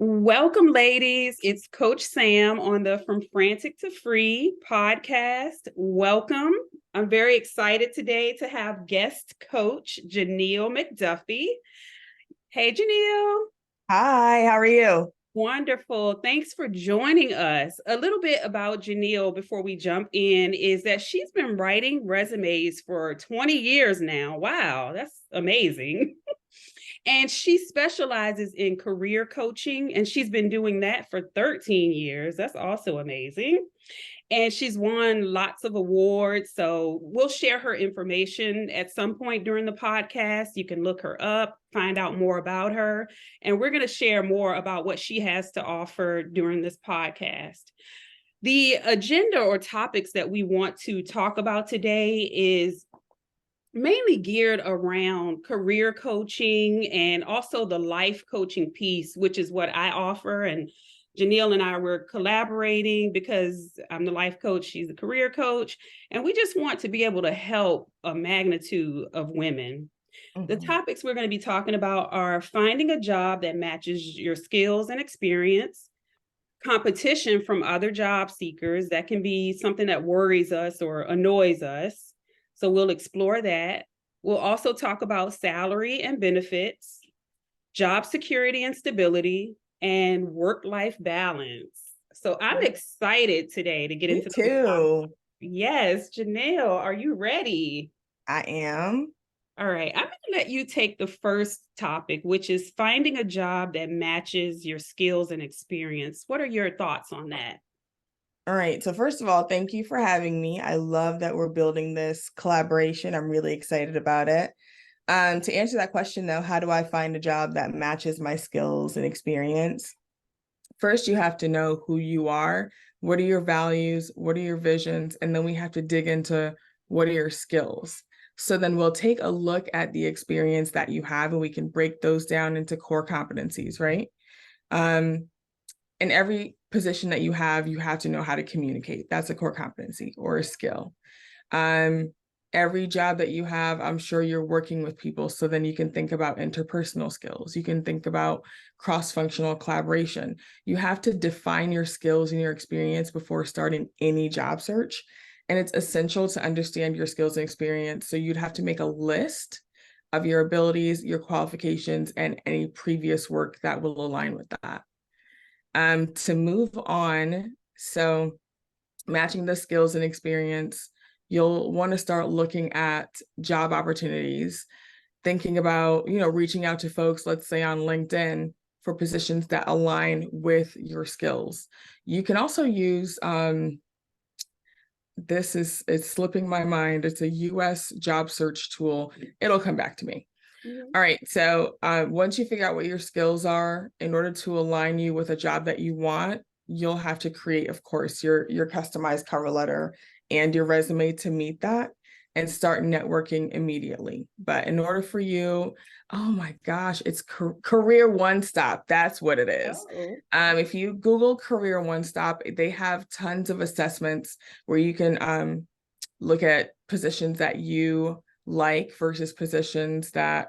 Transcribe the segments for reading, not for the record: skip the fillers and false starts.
Welcome, ladies. It's Coach Sam on the From Frantic to Free podcast. Welcome. I'm very excited today to have guest coach Janelle McDuffie. Hey, Janelle. Hi, how are you? Wonderful. Thanks for joining us. A little bit about Janelle before we jump in is that she's been writing resumes for 20 years now. Wow, that's amazing. And she specializes in career coaching, and she's been doing that for 13 years. That's also amazing. And she's won lots of awards. So we'll share her information at some point during the podcast. You can look her up, find out more about her. And we're going to share more about what she has to offer during this podcast. The agenda or topics that we want to talk about today is mainly geared around career coaching and also the life coaching piece, which is what I offer. And Janelle and I were collaborating because I'm the life coach, she's the career coach, and we just want to be able to help a magnitude of women. The topics we're going to be talking about are finding a job that matches your skills and experience, competition from other job seekers. That can be something that worries us or annoys us. So we'll explore that. We'll also talk about salary and benefits, job security and stability, and work-life balance. So I'm excited today to get Me into those topics. too. Yes, Janelle, are you ready? I am. All right, I'm going to let you take the first topic, which is finding a job that matches your skills and experience. What are your thoughts on that? All right. So first of all, thank you for having me. I love that we're building this collaboration. I'm really excited about it. To answer that question though, how do I find a job that matches my skills and experience? First, you have to know who you are. What are your values? What are your visions? And then we have to dig into what are your skills. So then we'll take a look at the experience that you have and we can break those down into core competencies, right? In every position that you have to know how to communicate. That's a core competency or a skill. Every job that you have, I'm sure you're working with people. So then you can think about interpersonal skills. You can think about cross-functional collaboration. You have to define your skills and your experience before starting any job search. And it's essential to understand your skills and experience. So you'd have to make a list of your abilities, your qualifications, and any previous work that will align with that. To move on, so matching the skills and experience, you'll want to start looking at job opportunities, thinking about, reaching out to folks, let's say on LinkedIn, for positions that align with your skills. You can also use, it's slipping my mind. It's a US job search tool. It'll come back to me. All right. So once you figure out what your skills are, in order to align you with a job that you want, you'll have to create, of course, your customized cover letter and your resume to meet that and start networking immediately. But in order for you, oh my gosh, it's Career One Stop. That's what it is. If you Google Career One Stop, they have tons of assessments where you can look at positions that you like versus positions that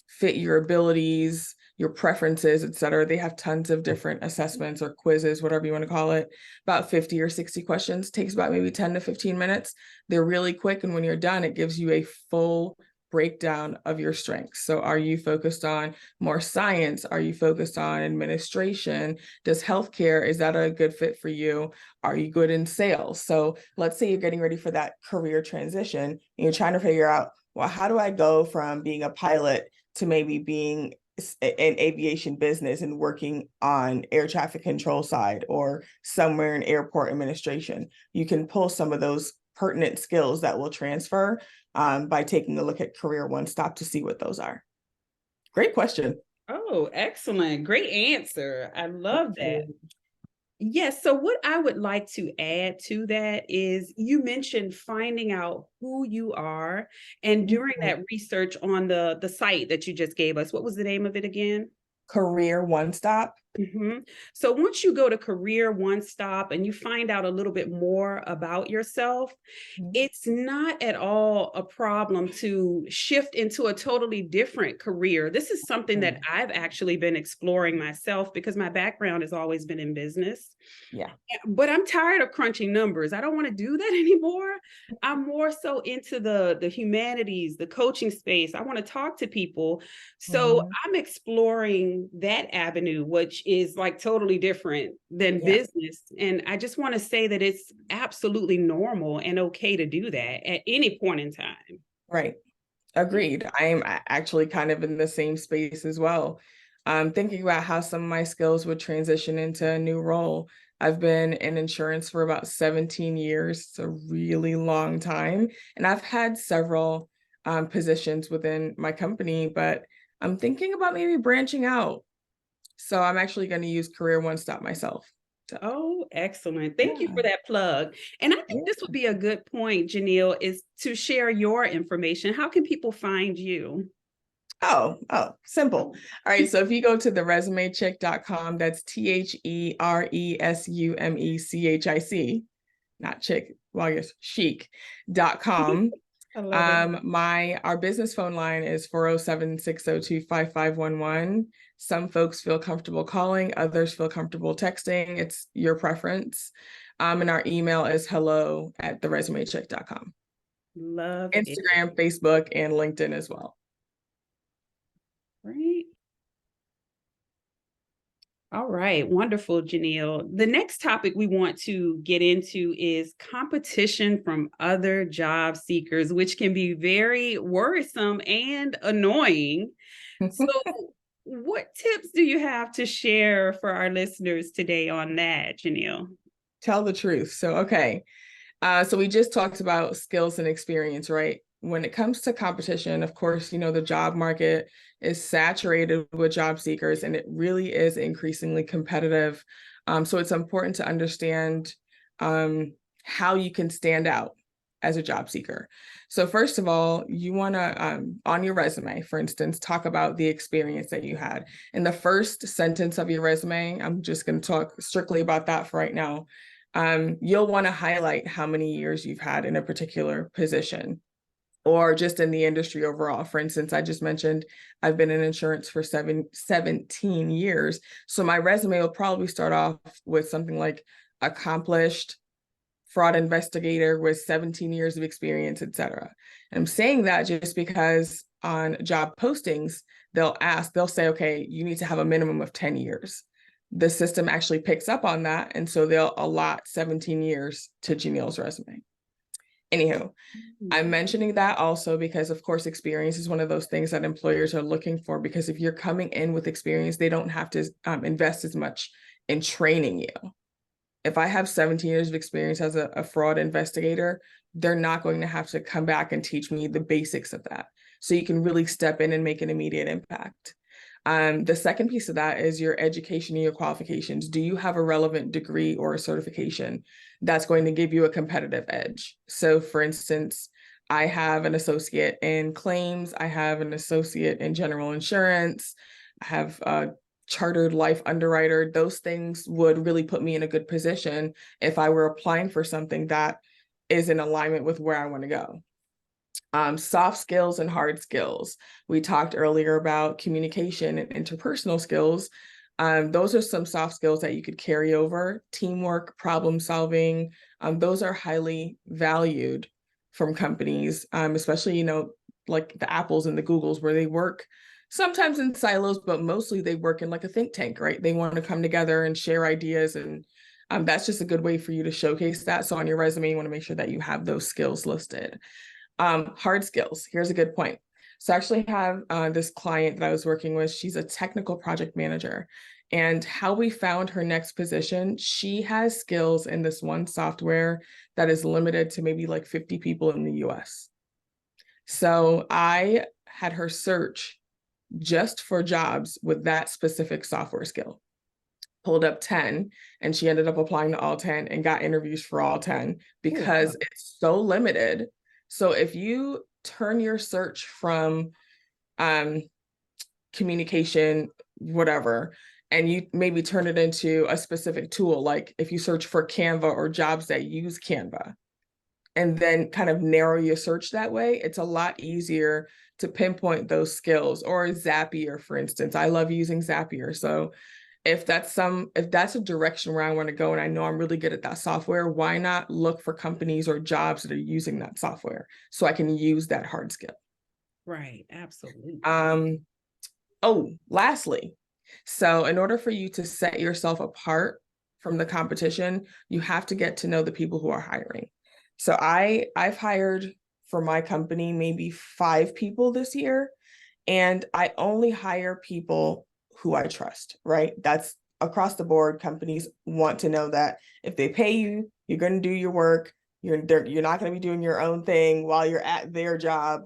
fit your abilities, your preferences, et cetera. They have tons of different assessments or quizzes, whatever you want to call it, about 50 or 60 questions, takes about maybe 10 to 15 minutes. They're really quick. And when you're done, it gives you a full breakdown of your strengths. So are you focused on more science? Are you focused on administration? Does healthcare, is that a good fit for you? Are you good in sales? So let's say you're getting ready for that career transition and you're trying to figure out, well, how do I go from being a pilot to maybe being in aviation business and working on air traffic control side or somewhere in airport administration? You can pull some of those pertinent skills that will transfer by taking a look at Career One Stop to see what those are. Great question. Oh, excellent. Great answer. I love that. Yes. So what I would like to add to that is you mentioned finding out who you are. And during that research on the site that you just gave us, what was the name of it again? Career One Stop. So once you go to Career One Stop and you find out a little bit more about yourself, Mhm. it's not at all a problem to shift into a totally different career. This is something that Mm. I've actually been exploring myself because my background has always been in business. Yeah. But I'm tired of crunching numbers. I don't want to do that anymore. I'm more so into the humanities, the coaching space. I want to talk to people. So Mhm. I'm exploring that avenue, which is like totally different than Yeah. business. And I just want to say that it's absolutely normal and okay to do that at any point in time. Right. Agreed. I'm actually kind of in the same space as well. Thinking about how some of my skills would transition into a new role. I've been in insurance for about 17 years. It's a really long time. And I've had several positions within my company, but I'm thinking about maybe branching out. So I'm actually going to use Career One Stop myself. So, Oh, excellent. Thank you yeah. for that plug. And I think this Yeah. would be a good point, Janelle, is to share your information. How can people find you? Simple. All right. So if you go to the resumechic.com, that's TheResumeChic, not chick, well, I guess chic.com. I love it. Our business phone line is 407-602-5511. Some folks feel comfortable calling, others feel comfortable texting. It's your preference. And our email is hello@theresumechick.com. Love it. Instagram, Facebook, and LinkedIn as well. Right. All right, wonderful, Janelle. The next topic we want to get into is competition from other job seekers, which can be very worrisome and annoying. So, what tips do you have to share for our listeners today on that, Janelle? Tell the truth. So we just talked about skills and experience, right? When it comes to competition, of course, the job market is saturated with job seekers and it really is increasingly competitive. So it's important to understand how you can stand out as a job seeker. So first of all, you want to, on your resume, for instance, talk about the experience that you had. In the first sentence of your resume, I'm just going to talk strictly about that for right now. You'll want to highlight how many years you've had in a particular position or just in the industry overall. For instance, I just mentioned I've been in insurance for 17 years. So my resume will probably start off with something like accomplished fraud investigator with 17 years of experience, et cetera. And I'm saying that just because on job postings, they'll say, okay, you need to have a minimum of 10 years. The system actually picks up on that. And so they'll allot 17 years to Janelle's resume. Anywho, I'm mentioning that also because, of course, experience is one of those things that employers are looking for, because if you're coming in with experience, they don't have to invest as much in training you. If I have 17 years of experience as a fraud investigator, they're not going to have to come back and teach me the basics of that. So you can really step in and make an immediate impact. The second piece of that is your education and your qualifications. Do you have a relevant degree or a certification that's going to give you a competitive edge? So for instance, I have an associate in claims, I have an associate in general insurance, I have a chartered life underwriter. Those things would really put me in a good position if I were applying for something that is in alignment with where I want to go. Soft skills and hard skills. We talked earlier about communication and interpersonal skills. Those are some soft skills that you could carry over. Teamwork, problem solving, those are highly valued from companies, especially, like the Apples and the Googles, where they work sometimes in silos, but mostly they work in like a think tank, right? They want to come together and share ideas, and that's just a good way for you to showcase that. So on your resume, you want to make sure that you have those skills listed. Hard skills. Here's a good point. So I actually have this client that I was working with. She's a technical project manager. And how we found her next position, she has skills in this one software that is limited to maybe like 50 people in the US. So I had her search just for jobs with that specific software skill. Pulled up 10, and she ended up applying to all 10 and got interviews for all 10 Oh, wow. because it's so limited. So if you turn your search from communication, whatever, and you maybe turn it into a specific tool. Like if you search for Canva or jobs that use Canva, and then kind of narrow your search that way, it's a lot easier to pinpoint those skills. Or Zapier, for instance. I love using Zapier. So if that's a direction where I want to go and I know I'm really good at that software, why not look for companies or jobs that are using that software so I can use that hard skill? Right. Absolutely. Oh, lastly, so in order for you to set yourself apart from the competition, you have to get to know the people who are hiring. So I've hired for my company maybe 5 people this year, and I only hire people who I trust, right? That's across the board. Companies want to know that if they pay you, you're going to do your work. You're not going to be doing your own thing while you're at their job,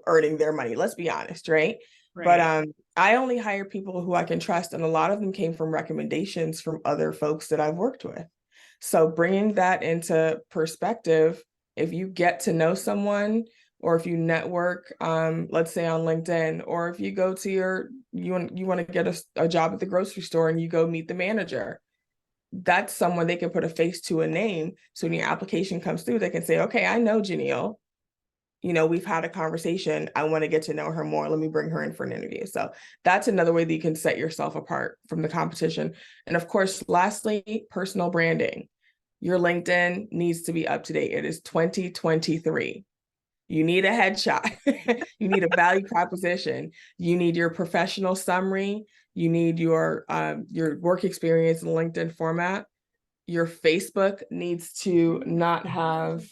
earning their money. Let's be honest, right? But Right. I only hire people who I can trust, and a lot of them came from recommendations from other folks that I've worked with. So bringing that into perspective, if you get to know someone, or if you network, let's say on LinkedIn, or if you go to you want to get a job at the grocery store and you go meet the manager, that's someone they can put a face to a name. So when your application comes through, they can say, okay, I know Janelle. We've had a conversation. I want to get to know her more. Let me bring her in for an interview. So that's another way that you can set yourself apart from the competition. And of course, lastly, personal branding. Your LinkedIn needs to be up to date. It is 2023. You need a headshot. You need a value proposition. You need your professional summary. You need your work experience in LinkedIn format. Your Facebook needs to not have,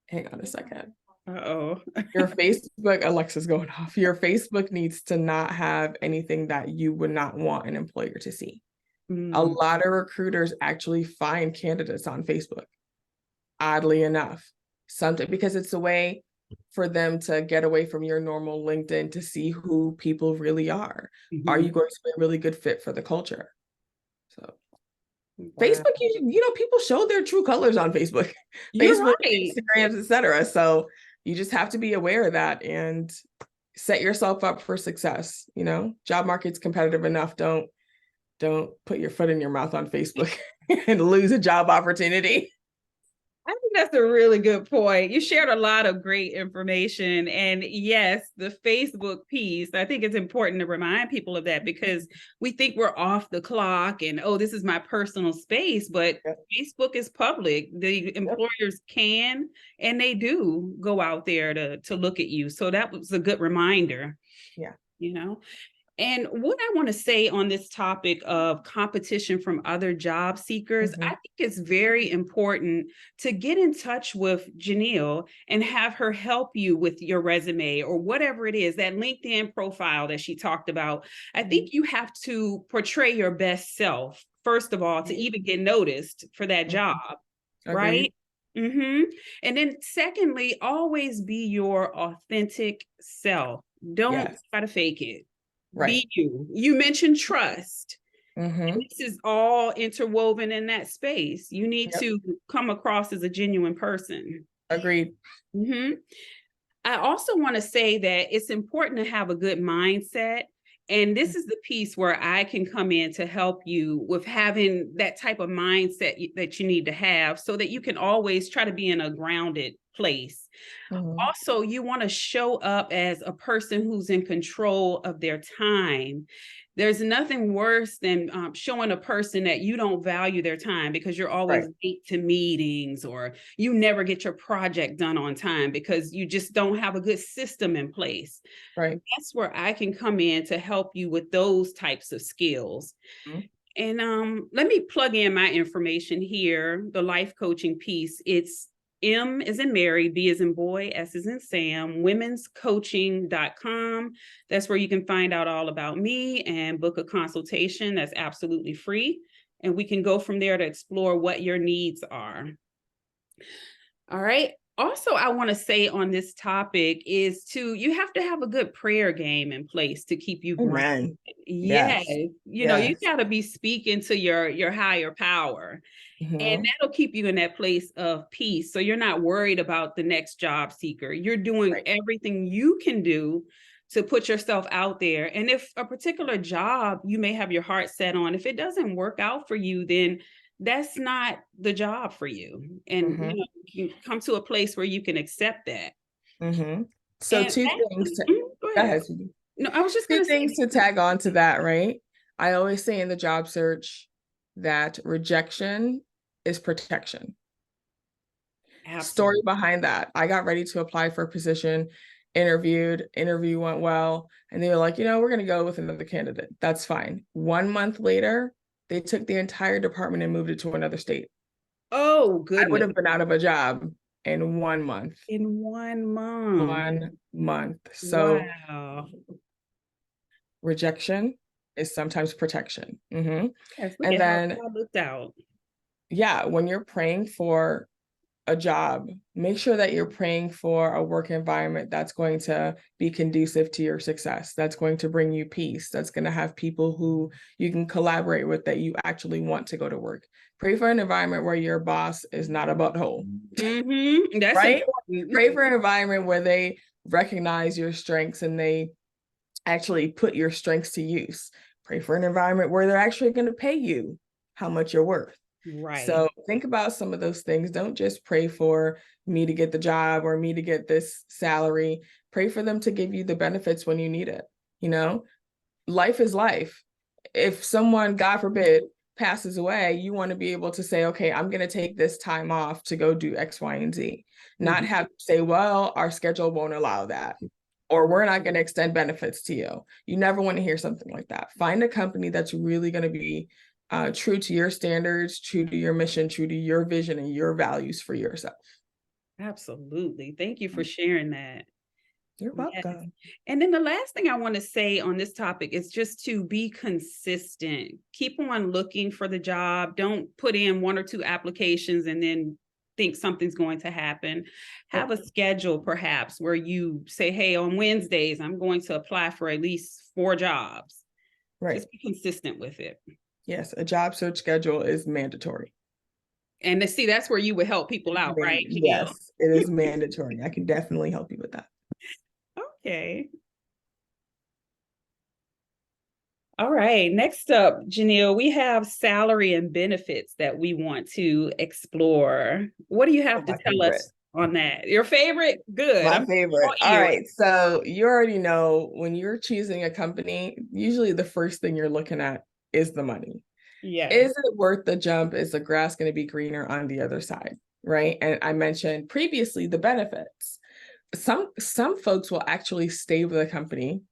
hang on a second. Uh-oh. Your Facebook, Alexa's going off. Your Facebook needs to not have anything that you would not want an employer to see. A lot of recruiters actually find candidates on Facebook, oddly enough. Something because it's a way for them to get away from your normal LinkedIn to see who people really are. Are you going to be a really good fit for the culture? So Facebook, people show their true colors on Facebook. You're Facebook, right. Instagrams, etc. So you just have to be aware of that and set yourself up for success. Job market's competitive enough. Don't put your foot in your mouth on Facebook and lose a job opportunity. I think that's a really good point. You shared a lot of great information. And yes, the Facebook piece, I think it's important to remind people of that because we think we're off the clock and, oh, this is my personal space. But yep. Facebook is public. The employers can and they do go out there to look at you. So that was a good reminder. Yeah. And what I want to say on this topic of competition from other job seekers, I think it's very important to get in touch with Janelle and have her help you with your resume or whatever it is, that LinkedIn profile that she talked about. I think you have to portray your best self, first of all, to even get noticed for that job, right? And then secondly, always be your authentic self. Don't try to fake it. Right. Be you. You mentioned trust. This is all interwoven in that space. You need to come across as a genuine person. Agreed. I also want to say that it's important to have a good mindset. And this is the piece where I can come in to help you with having that type of mindset that you need to have so that you can always try to be in a grounded place. Also, you want to show up as a person who's in control of their time. There's nothing worse than showing a person that you don't value their time because you're always late to meetings or you never get your project done on time because you just don't have a good system in place. Right. That's where I can come in to help you with those types of skills. And let me plug in my information here, the life coaching piece. It's M as in Mary, B as in boy, S as in Sam, womenscoaching.com. That's where you can find out all about me and book a consultation. That's absolutely free. And we can go from there to explore what your needs are. All right. Also, I want to say on this topic is you have to have a good prayer game in place to keep you grounded. Yes. You got to be speaking to your higher power. And that'll keep you in that place of peace. So you're not worried about the next job seeker. You're doing everything you can do to put yourself out there. And if a particular job you may have your heart set on, if it doesn't work out for you, then that's not the job for you. And Mhm. you come to a place where you can accept that. So And two things actually, to go go ahead. ahead, Susie. No, I was just Two going to things say, to tag on to that, right? I always say in the job search that rejection is protection. Story absolutely. behind that. I got ready to apply for a position, interview went well, and they were like, we're going to go with another candidate. That's fine. 1 month later, they took the entire department and moved it to another state. Oh, I would goodness. have been out of a job in 1 month. In 1 month. 1 month. So Wow. rejection is sometimes protection. Yes, look And at how then, God looked out. yeah, when you're praying for a job, make sure that you're praying for a work environment that's going to be conducive to your success, that's going to bring you peace, that's going to have people who you can collaborate with, that you actually want to go to work. Pray for an environment where your boss is not a butthole. That's Right? important. Pray for an environment where they recognize your strengths and they actually put your strengths to use. Pray for an environment where they're actually going to pay you how much you're worth. Right. So think about some of those things. Don't just pray for me to get the job or me to get this salary. Pray for them to give you the benefits when you need it. Life is life. If someone, God forbid, passes away, you want to be able to say, okay, I'm going to take this time off to go do X, Y, and Z. Not have to say, well, our schedule won't allow that, or we're not going to extend benefits to you. You never want to hear something like that. Find a company that's really going to be true to your standards, true to your mission, true to your vision and your values for yourself. Absolutely. Thank you for sharing that. You're Yes. welcome. And then the last thing I want to say on this topic is just to be consistent. Keep on looking for the job. Don't put in one or two applications and then think something's going to happen. Have a schedule perhaps where you say, hey, on Wednesdays, I'm going to apply for at least 4 jobs. Right. Just be consistent with it. Yes, a job search schedule is mandatory. And to see, that's where you would help people out, right, Janelle? Yes, it is mandatory. I can definitely help you with that. Okay. All right. Next up, Janelle, we have salary and benefits that we want to explore. What do you have to tell us on that? Your favorite? Good. My favorite. All right. So you already know when you're choosing a company, usually the first thing you're looking at is the money. Yeah. Is it worth the jump? Is the grass going to be greener on the other side? Right. And I mentioned previously the benefits. Some folks will actually stay with a company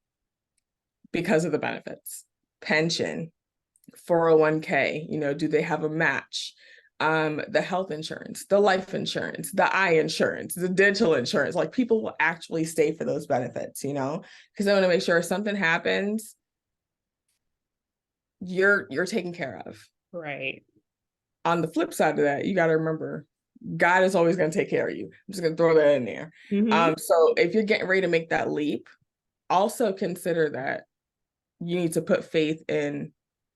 because of the benefits. Pension, 401k, do they have a match? The health insurance, the life insurance, the eye insurance, the dental insurance, like people will actually stay for those benefits, because I want to make sure if something happens, you're taken care of. Right. On the flip side of that, you got to remember, God is always going to take care of you. I'm just going to throw that in there. So if you're getting ready to make that leap, also consider that you need to put faith in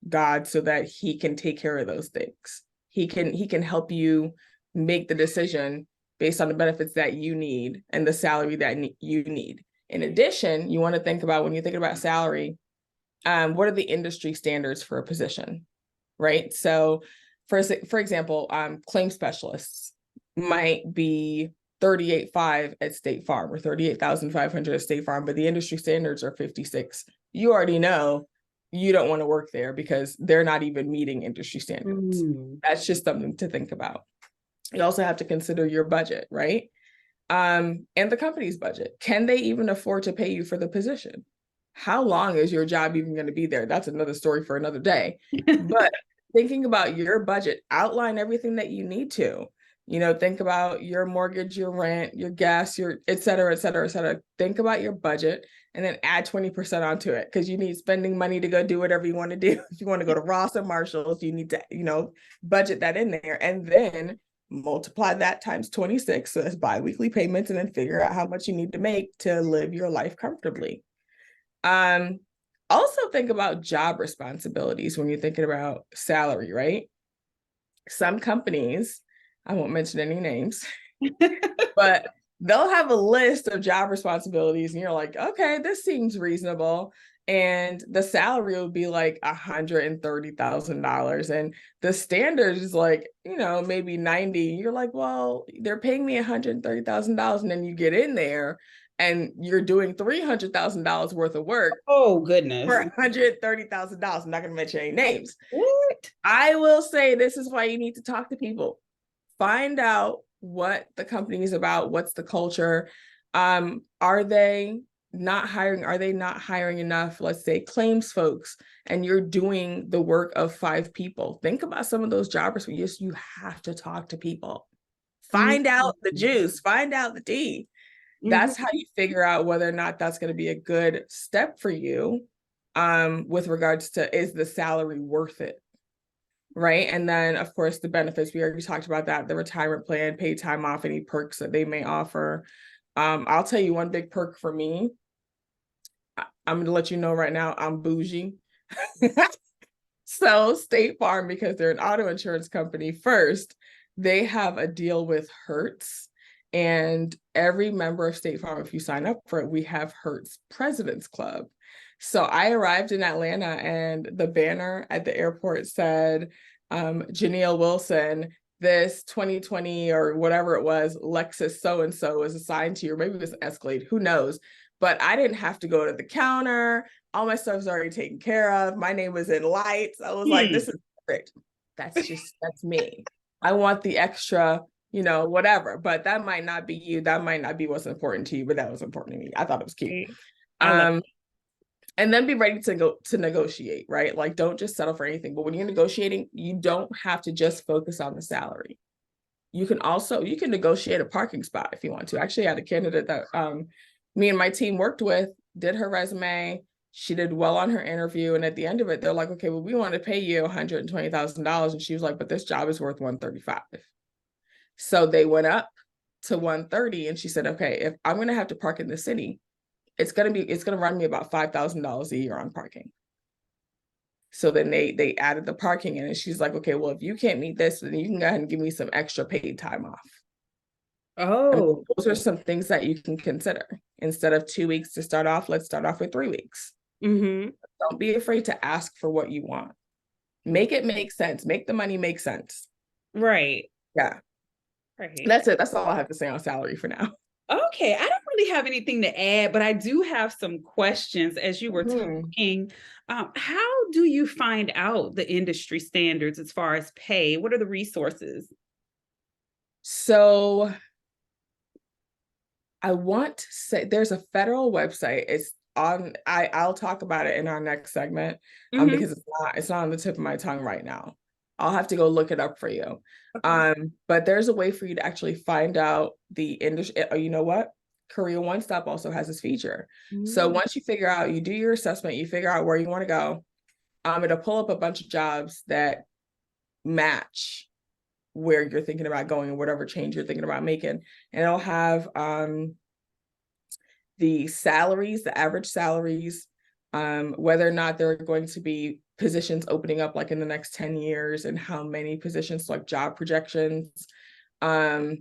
God so that he can take care of those things. He can help you make the decision based on the benefits that you need and the salary that you need. In addition, you want to think about, when you're thinking about salary, what are the industry standards for a position, right? So for example, claim specialists might be 38.5 at State Farm or 38,500 at State Farm, but the industry standards are 56. You already know you don't want to work there because they're not even meeting industry standards. That's just something to think about. You also have to consider your budget, right? And the company's budget. Can they even afford to pay you for the position? How long is your job even going to be there? That's another story for another day. But thinking about your budget, outline everything that you need to. Think about your mortgage, your rent, your gas, your et cetera, et cetera, et cetera. Think about your budget and then add 20% onto it, because you need spending money to go do whatever you want to do. If you want to go to Ross or Marshalls, you need to, budget that in there, and then multiply that times 26. So that's biweekly payments, and then figure out how much you need to make to live your life comfortably. Also think about job responsibilities when you're thinking about salary, right? Some companies, I won't mention any names, but they'll have a list of job responsibilities and you're like, okay, this seems reasonable. And the salary would be like $130,000. And the standard is like, maybe 90. You're like, well, they're paying me $130,000. And then you get in there and you're doing $300,000 worth of work Oh goodness. for $130,000. I'm not going to mention any names. What? I will say this is why you need to talk to people. Find out what the company is about, what's the culture. Are they not hiring? Are they not hiring enough, let's say, claims folks, and you're doing the work of 5 people? Think about some of those jobbers. You have to talk to people. Find out the juice, find out the tea. That's how you figure out whether or not that's going to be a good step for you, with regards to, is the salary worth it? Right. And then, of course, the benefits, we already talked about that, the retirement plan, paid time off, any perks that they may offer. I'll tell you one big perk for me. I'm going to let you know right now, I'm bougie. So State Farm, because they're an auto insurance company first, they have a deal with Hertz. And every member of State Farm, if you sign up for it, we have Hertz President's Club. So I arrived in Atlanta and the banner at the airport said, Janelle Wilson, this 2020 or whatever it was, Lexus so-and-so is assigned to you, or maybe it was Escalade, who knows? But I didn't have to go to the counter. All my stuff was already taken care of. My name was in lights. I was like, this is perfect. That's me. I want the extra, whatever, but that might not be you. That might not be what's important to you, but that was important to me. I thought it was cute. And then be ready to go to negotiate, right? Like, don't just settle for anything. But when you're negotiating, you don't have to just focus on the salary. You can negotiate a parking spot if you want to. Actually, I had a candidate that me and my team worked with, did her resume. She did well on her interview. And at the end of it, they're like, okay, well, we want to pay you $120,000. And she was like, but this job is worth $135,000. So they went up to $130,000. And she said, okay, if I'm going to have to park in the city, it's going to run me about $5,000 a year on parking. So then they added the parking in, and she's like, okay, well, if you can't meet this, then you can go ahead and give me some extra paid time off. Oh, those are some things that you can consider. Instead of 2 weeks to start off, let's start off with 3 weeks. Don't be afraid to ask for what you want. Make it make sense. Make the money make sense. Right. Yeah. Right. That's it. That's all I have to say on salary for now. Okay, I don't really have anything to add, but I do have some questions as you were talking. How do you find out the industry standards as far as pay? What are the resources? So I want to say there's a federal website. It's on, I'll talk about it in our next segment, because it's not on the tip of my tongue right now. I'll have to go look it up for you. Okay. But there's a way for you to actually find out the industry. You know what? Career One Stop also has this feature. So once you figure out, you do your assessment, you figure out where you want to go, it'll pull up a bunch of jobs that match where you're thinking about going and whatever change you're thinking about making. And it'll have the salaries, the average salaries, whether or not there are going to be positions opening up like in the next 10 years and how many positions, like job projections. Let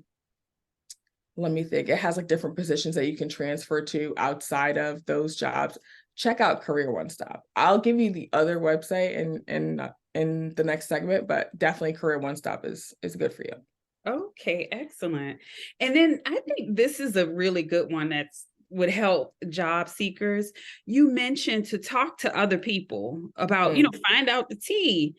me think. It has like different positions that you can transfer to outside of those jobs. Check out Career One Stop. I'll give you the other website in the next segment, but definitely Career One Stop is good for you. Okay, excellent. And then I think this is a really good one that's would help job seekers. You mentioned to talk to other people about, find out the tea.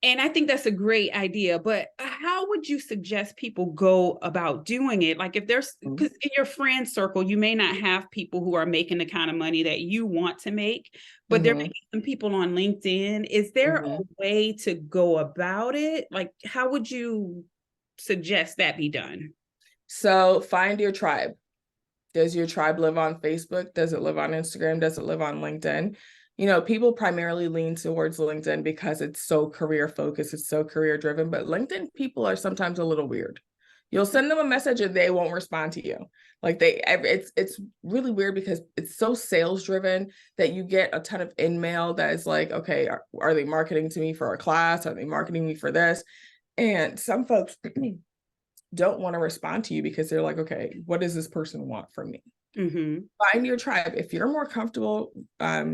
And I think that's a great idea, but how would you suggest people go about doing it? Like if there's, because in your friend circle, you may not have people who are making the kind of money that you want to make, but there may be some people on LinkedIn. Is there a way to go about it? Like, how would you suggest that be done? So find your tribe. Does your tribe live on Facebook? Does it live on Instagram? Does it live on LinkedIn? People primarily lean towards LinkedIn because it's so career focused, it's so career driven, but LinkedIn people are sometimes a little weird. You'll send them a message and they won't respond to you. Like it's really weird because it's so sales driven that you get a ton of in-mail that is like, okay, are they marketing to me for a class? Are they marketing me for this? And some folks don't want to respond to you because they're like, okay, what does this person want from me? Find your tribe. If you're more comfortable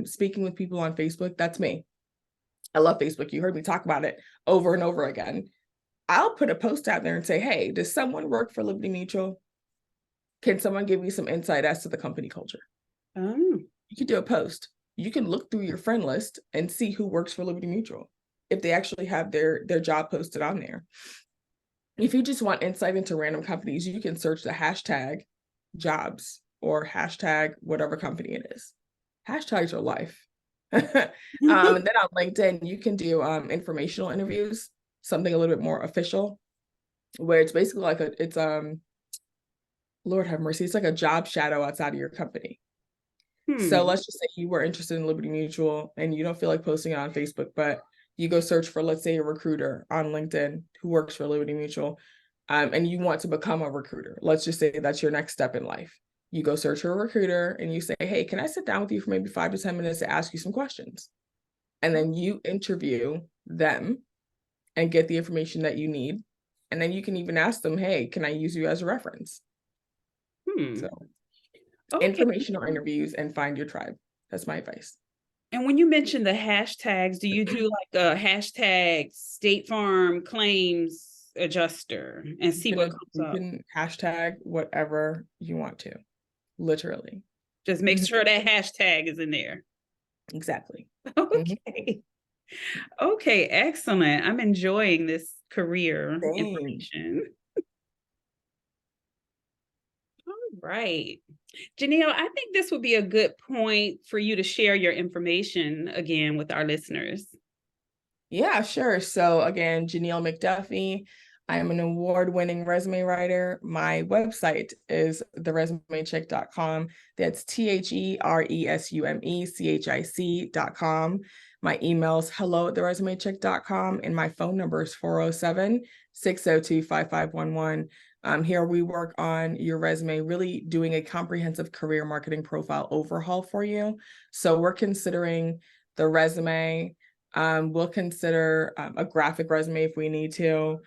speaking with people on Facebook, that's me. I love Facebook. You heard me talk about it over and over again. I'll put a post out there and say, hey, does someone work for Liberty Mutual? Can someone give me some insight as to the company culture? You can do a post. You can look through your friend list and see who works for Liberty Mutual, if they actually have their job posted on there. If you just want insight into random companies, you can search the hashtag jobs or hashtag whatever company it is. Hashtags are life. And then on LinkedIn, you can do informational interviews, something a little bit more official, where it's basically like it's Lord have mercy, it's like a job shadow outside of your company. So let's just say you were interested in Liberty Mutual and you don't feel like posting it on Facebook, but you go search for, let's say, a recruiter on LinkedIn who works for Liberty Mutual, and you want to become a recruiter. Let's just say that's your next step in life. You go search for a recruiter and you say, hey, can I sit down with you for maybe 5 to 10 minutes to ask you some questions? And then you interview them and get the information that you need. And then you can even ask them, hey, can I use you as a reference? So informational interviews and find your tribe. That's my advice. And when you mention the hashtags, do you do like a hashtag State Farm claims adjuster and see what comes up? You can hashtag whatever you want to, literally. Just make sure that hashtag is in there. Exactly. Okay. Okay, excellent. I'm enjoying this career information. All right. Janelle, I think this would be a good point for you to share your information again with our listeners. Yeah, sure. So again, Janelle McDuffie. I am an award-winning resume writer. My website is theresumechic.com. That's TheResumeChic.com. My email is hello@theresumechic.com, and my phone number is 407-602-5511. Here we work on your resume, really doing a comprehensive career marketing profile overhaul for you. So we're considering the resume. We'll consider a graphic resume if we need to,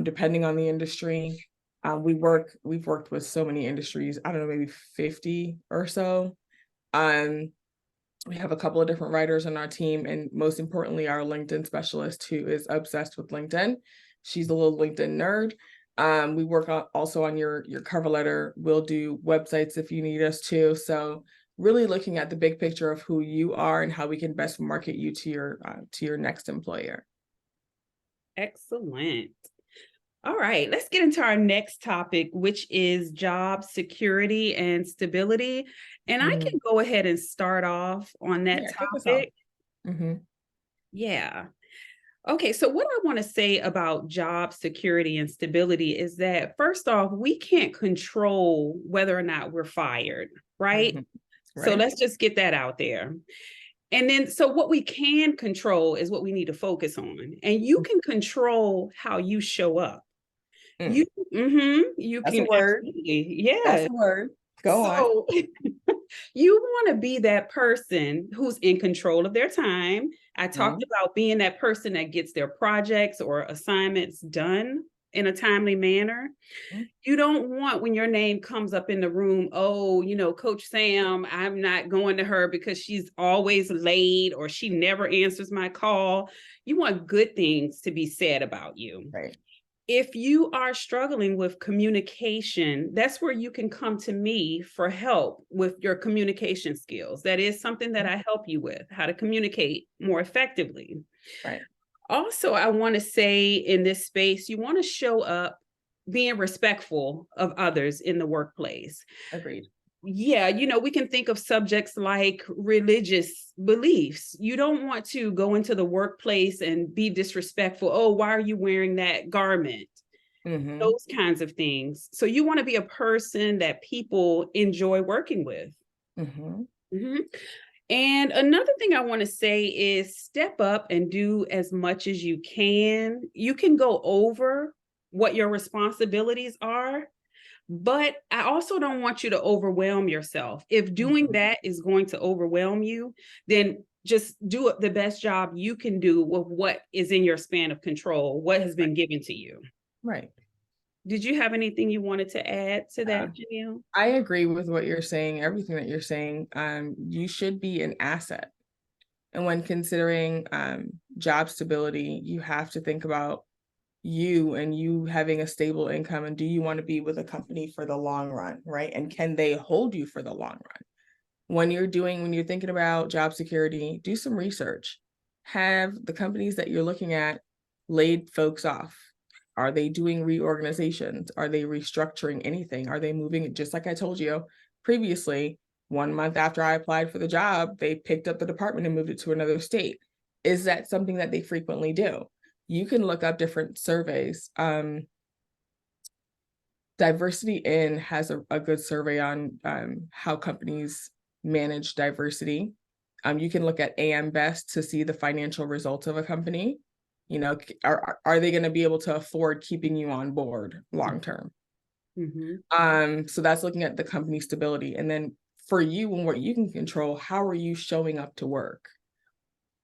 depending on the industry. We've worked with so many industries, I don't know, maybe 50 or so. We have a couple of different writers on our team, and most importantly, our LinkedIn specialist who is obsessed with LinkedIn. She's a little LinkedIn nerd. We work also on your cover letter. We'll do websites if you need us to. So really looking at the big picture of who you are and how we can best market you to your next employer. Excellent. All right, let's get into our next topic, which is job security and stability. And I can go ahead and start off on that topic. Yeah. Okay, so what I want to say about job security and stability is that, first off, we can't control whether or not we're fired, right? So let's just get that out there. And then, so what we can control is what we need to focus on. And you can control how you show up. You That's can a word. Yeah. That's a word. Go on. You want to be that person who's in control of their time. I talked about being that person that gets their projects or assignments done in a timely manner. You don't want, when your name comes up in the room, oh, Coach Sam, I'm not going to her because she's always late or she never answers my call. You want good things to be said about you. Right. If you are struggling with communication, that's where you can come to me for help with your communication skills. That is something that I help you with, how to communicate more effectively. Right. Also, I want to say in this space, you want to show up being respectful of others in the workplace. Agreed. Yeah, we can think of subjects like religious beliefs. You don't want to go into the workplace and be disrespectful. Oh, why are you wearing that garment? Those kinds of things. So you want to be a person that people enjoy working with. And another thing I want to say is step up and do as much as you can. You can go over what your responsibilities are, but I also don't want you to overwhelm yourself. If doing that is going to overwhelm you, then just do the best job you can do with what is in your span of control, what has been given to you. Right. Did you have anything you wanted to add to that, Janelle? I agree with what you're saying, everything that you're saying. You should be an asset. And when considering job stability, you have to think about you and you having a stable income, and do you want to be with a company for the long run, right? And can they hold you for the long run? When you're thinking about job security, do some research. Have the companies that you're looking at laid folks off? Are they doing reorganizations? Are they restructuring anything? Are they moving? Just like I told you previously, 1 month after I applied for the job, they picked up the department and moved it to another state. Is that something that they frequently do? You can look up different surveys. Diversity In has a good survey on how companies manage diversity. You can look at AM Best to see the financial results of a company. You know, are they going to be able to afford keeping you on board long term? So that's looking at the company stability. And then for you and what you can control, how are you showing up to work?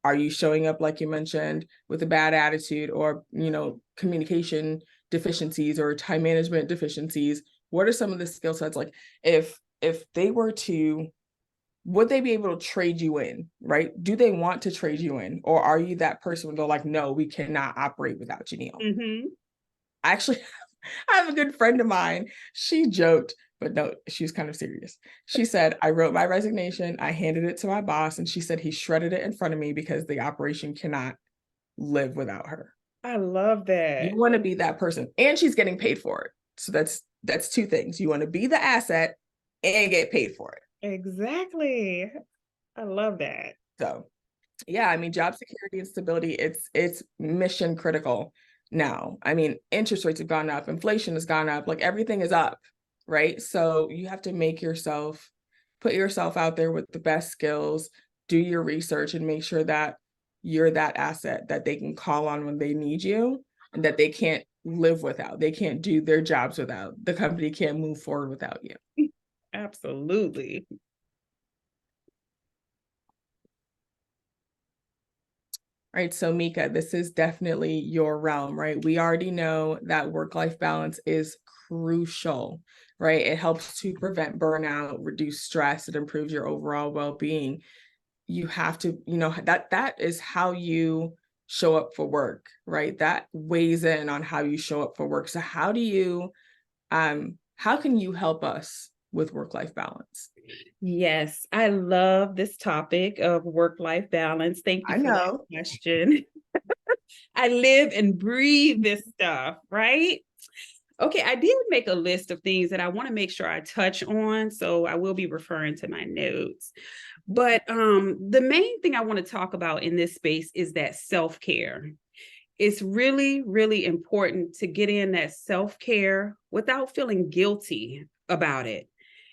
Are you showing up, like you mentioned, with a bad attitude, or, you know, communication deficiencies or time management deficiencies? What are some of the skill sets? Like if they were to, would they be able to trade you in, right? Do they want to trade you in? Or are you that person where they're like, no, we cannot operate without you, Neil? Actually, I have a good friend of mine. She joked, but no, she was kind of serious. She said, I wrote my resignation, I handed it to my boss, and she said he shredded it in front of me because the operation cannot live without her. I love that. You want to be that person, and she's getting paid for it. So that's two things. You want to be the asset and get paid for it. Exactly. I love that. So yeah, I mean, job security and stability, it's mission critical now. I mean, interest rates have gone up, inflation has gone up, like everything is up, right? So you have to put yourself out there with the best skills, do your research, and make sure that you're that asset that they can call on when they need you, and that they can't live without. They can't do their jobs without. The company can't move forward without you. Absolutely. Right. So Mika, this is definitely your realm, right? We already know that work-life balance is crucial, right? It helps to prevent burnout, reduce stress, it improves your overall well-being. You have to, you know, that is how you show up for work, right? That weighs in on how you show up for work. So how can you help us with work-life balance? Yes, I love this topic of work-life balance. Thank you I for that know. question. I live and breathe this stuff, right? Okay, I did make a list of things that I want to make sure I touch on, so I will be referring to my notes. But the main thing I want to talk about in this space is that self-care. It's really, really important to get in that self-care without feeling guilty about it.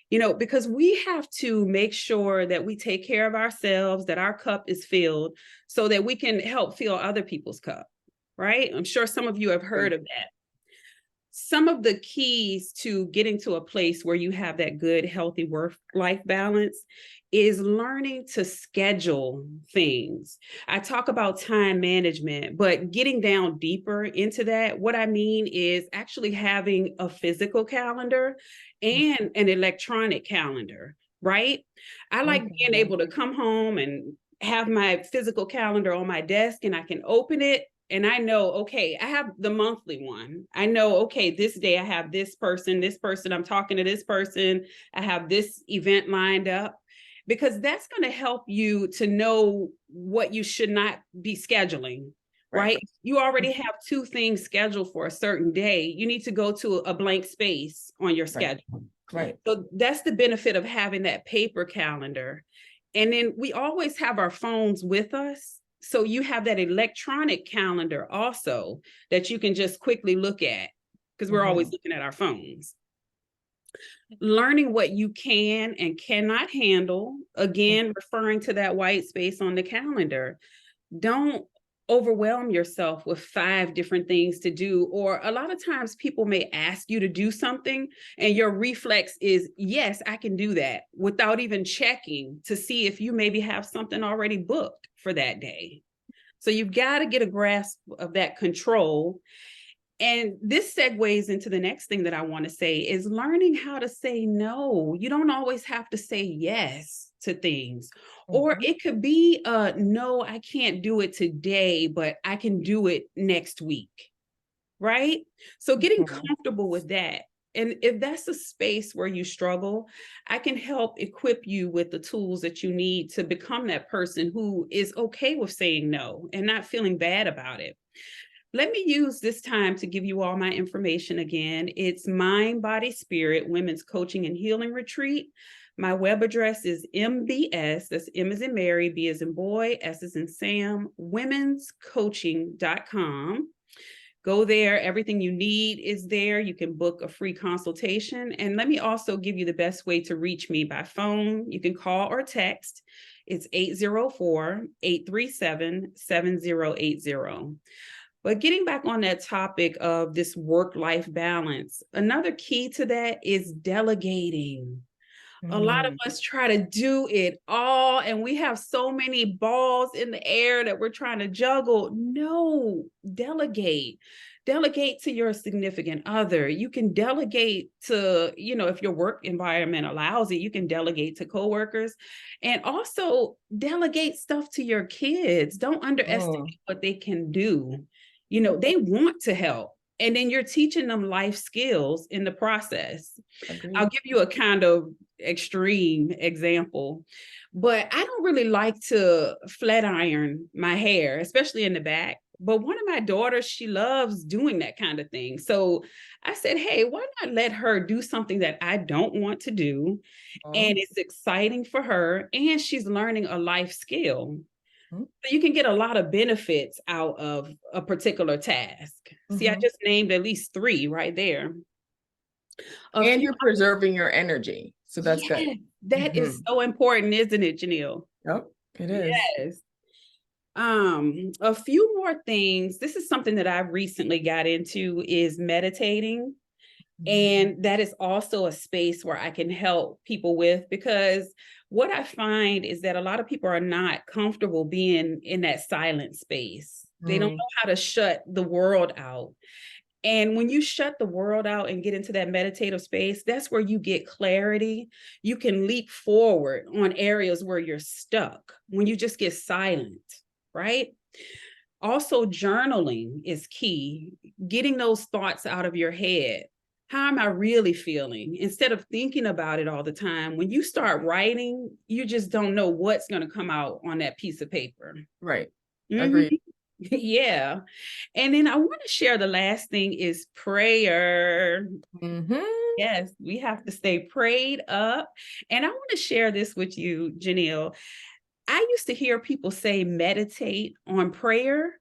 You know, because we have to make sure that we take care of ourselves, that our cup is filled so that we can help fill other people's cup, right? I'm sure some of you have heard of that. Some of the keys to getting to a place where you have that good, healthy work-life balance is learning to schedule things. I talk about time management, but getting down deeper into that, what I mean is actually having a physical calendar and an electronic calendar, right? I like being able to come home and have my physical calendar on my desk and I can open it and I know, okay, I have the monthly one. I know, okay, this day I have this person, I'm talking to this person, I have this event lined up, because that's going to help you to know what you should not be scheduling, right? You already have two things scheduled for a certain day. You need to go to a blank space on your schedule. Right. So that's the benefit of having that paper calendar. And then we always have our phones with us. So you have that electronic calendar also that you can just quickly look at, because we're always looking at our phones. Learning what you can and cannot handle, again, referring to that white space on the calendar. Don't overwhelm yourself with 5 different things to do. Or a lot of times people may ask you to do something and your reflex is, yes, I can do that, without even checking to see if you maybe have something already booked for that day. So you've got to get a grasp of that control. And this segues into the next thing that I want to say is learning how to say no. You don't always have to say yes to things. Or Mhm. it could be no, I can't do it today, but I can do it next week. Right? So getting Mhm. comfortable with that. And if that's a space where you struggle, I can help equip you with the tools that you need to become that person who is okay with saying no and not feeling bad about it. Let me use this time to give you all my information again. It's Mind, Body, Spirit Women's Coaching and Healing Retreat. My web address is MBS, that's M as in Mary, B as in boy, S as in Sam, womenscoaching.com. Go there. Everything you need is there. You can book a free consultation. And let me also give you the best way to reach me by phone. You can call or text. It's 804-837-7080. But getting back on that topic of this work-life balance, another key to that is delegating. A lot of Mm. us try to do it all, and we have so many balls in the air that we're trying to juggle. No, delegate. Delegate to your significant other. You can delegate to, if your work environment allows it, you can delegate to coworkers, and also delegate stuff to your kids. Don't Mm. underestimate what they can do. They want to help. And then you're teaching them life skills in the process. I'll Agreed. give you a kind of extreme example, but I don't really like to flat iron my hair, especially in the back. But one of my daughters, she loves doing that kind of thing. So I said, hey, why not let her do something that I don't want to do? Mm. And it's exciting for her, and she's learning a life skill. Mm. So you can get a lot of benefits out of a particular task. See, I Mhm. just named at least three right there. A And few. you're preserving your energy. So that's good. Yes, that is Mhm. so important, isn't it, Janelle? Yep, it is. Yes. A few more things. This is something that I recently got into is meditating. Mhm. And that is also a space where I can help people with, because what I find is that a lot of people are not comfortable being in that silent space. They don't Mm. know how to shut the world out. And when you shut the world out and get into that meditative space, that's where you get clarity. You can leap forward on areas where you're stuck when you just get silent, right? Also, journaling is key, getting those thoughts out of your head. How am I really feeling? Instead of thinking about it all the time, when you start writing, you just don't know what's going to come out on that piece of paper. Right. Mhm. Agreed. Yeah. And then I want to share the last thing is prayer. Mhm. Yes, we have to stay prayed up. And I want to share this with you, Janelle. I used to hear people say meditate on prayer.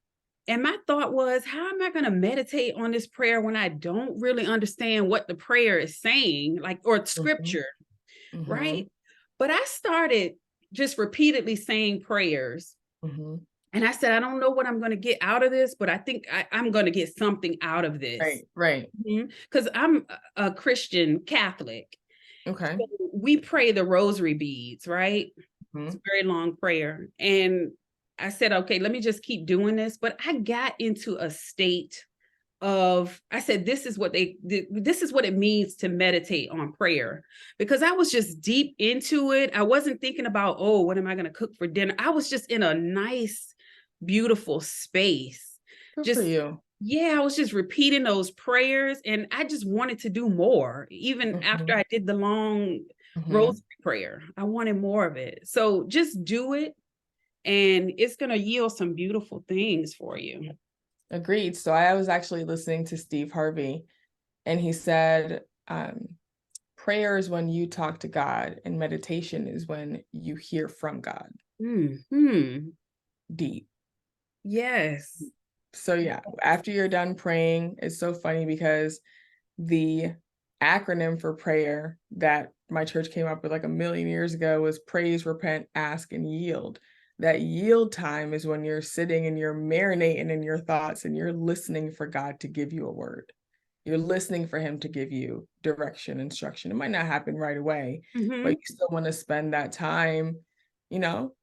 And my thought was, how am I going to meditate on this prayer when I don't really understand what the prayer is saying, like, or Mhm. scripture, right? Mhm. But I started just repeatedly saying prayers. Mhm. And I said, I don't know what I'm going to get out of this, but I think I'm going to get something out of this. Right, right. Because I'm a Christian Catholic. Okay. So we pray the rosary beads, right? It's a Mhm. very long prayer. And I said, okay, let me just keep doing this. But I got into a state of, I said, this is what it means to meditate on prayer, because I was just deep into it. I wasn't thinking about, oh, what am I going to cook for dinner? I was just in a nice, beautiful space. Good for Just, you. yeah, I was just repeating those prayers, and I just wanted to do more. Even after Mhm. I did the long Mhm. rosary prayer, I wanted more of it. So just do it, and it's going to yield some beautiful things for you. Agreed. So I was actually listening to Steve Harvey, and he said, prayer is when you talk to God, and meditation is when you hear from God. Hmm. Deep. Yes. So yeah, after you're done praying, it's so funny because the acronym for prayer that my church came up with like a million years ago was praise, repent, ask, and yield. That yield time is when you're sitting and you're marinating in your thoughts and you're listening for God to give you a word. You're listening for him to give you direction, instruction. It might not happen right away, but Hmm. you still want to spend that time, you know,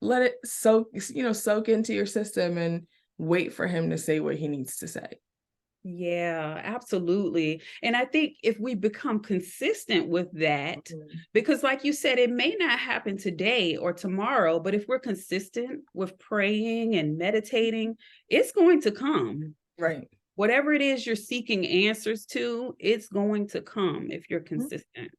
let it soak into your system and wait for him to say what he needs to say. Yeah, absolutely. And I think if we become consistent with that, Mhm. because like you said, it may not happen today or tomorrow, but if we're consistent with praying and meditating, it's going to come. Right. Whatever it is you're seeking answers to, it's going to come if you're Mhm. consistent.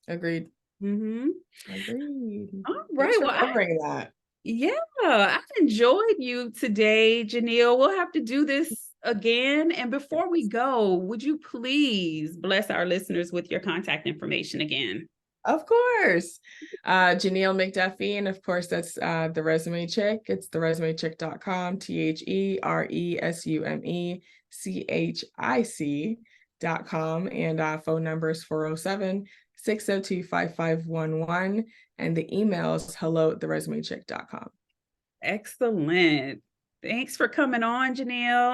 Agreed. Hmm. Agreed. All Thanks right. for Well, covering that. yeah, I've enjoyed you today, Janelle. We'll have to do this again. And before we Yes. go, would you please bless our listeners with your contact information again? Of course. Janelle McDuffie. And of course, that's the Resume Chick. It's theresumechick.com, TheResumeChic.com. And phone number is 407-602-5511. And the email is hello@theresumechick.com. Excellent. Thanks for coming on, Janelle.